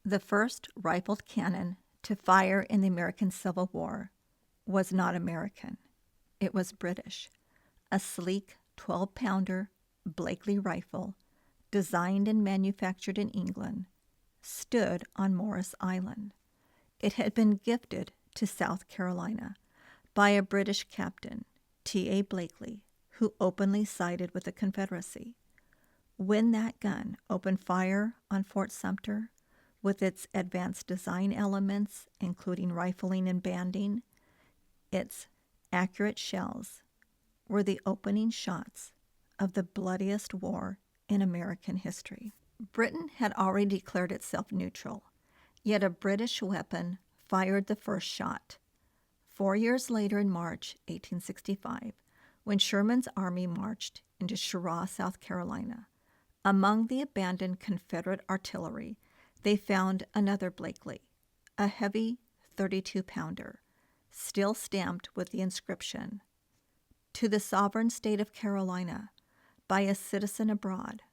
The first rifled cannon to fire in the American Civil War was not American. It was British. A sleek 12-pounder Blakely rifle, designed and manufactured in England, stood on Morris Island. It had been gifted to South Carolina by a British captain, T.A. Blakely, who openly sided with the Confederacy. When that gun opened fire on Fort Sumter, with its advanced design elements, including rifling and banding, its accurate shells were the opening shots of the bloodiest war in American history. Britain had already declared itself neutral, yet a British weapon fired the first shot. 4 years later, in March 1865, when Sherman's army marched into Cheraw, South Carolina, among the abandoned Confederate artillery, they found another Blakely, a heavy 32-pounder, still stamped with the inscription, "To the Sovereign State of Carolina, by a citizen abroad,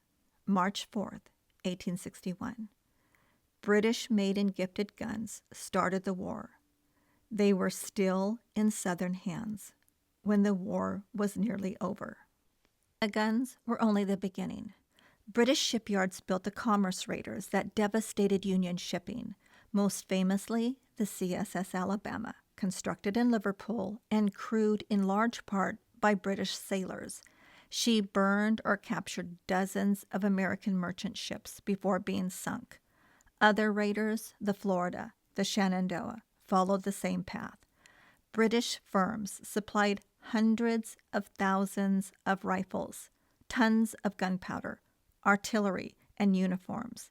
March 4th, 1861. British made and gifted guns started the war. They were still in Southern hands when the war was nearly over." The guns were only the beginning. British shipyards built the commerce raiders that devastated Union shipping, most famously the CSS Alabama, constructed in Liverpool and crewed in large part by British sailors. She burned or captured dozens of American merchant ships before being sunk. Other raiders, the Florida, the Shenandoah, followed the same path. British firms supplied hundreds of thousands of rifles, tons of gunpowder, artillery, and uniforms.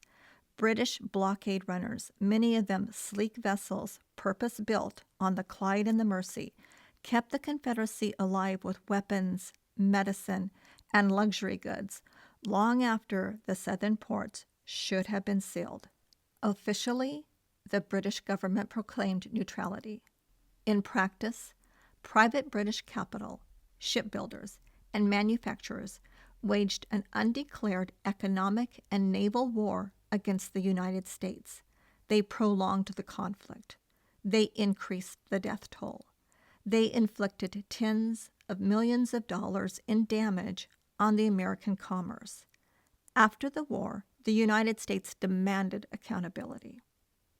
British blockade runners, many of them sleek vessels purpose-built on the Clyde and the Mersey, kept the Confederacy alive with weapons, medicine, and luxury goods long after the southern ports should have been sealed. Officially, the British government proclaimed neutrality. In practice, private British capital, shipbuilders, and manufacturers waged an undeclared economic and naval war against the United States. They prolonged the conflict. They increased the death toll. They inflicted tens of millions of dollars in damage on the American commerce. After the war, the United States demanded accountability.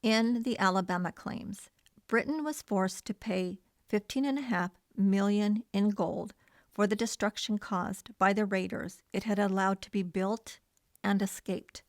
In the Alabama claims, Britain was forced to pay $15.5 million in gold for the destruction caused by the raiders it had allowed to be built and escaped.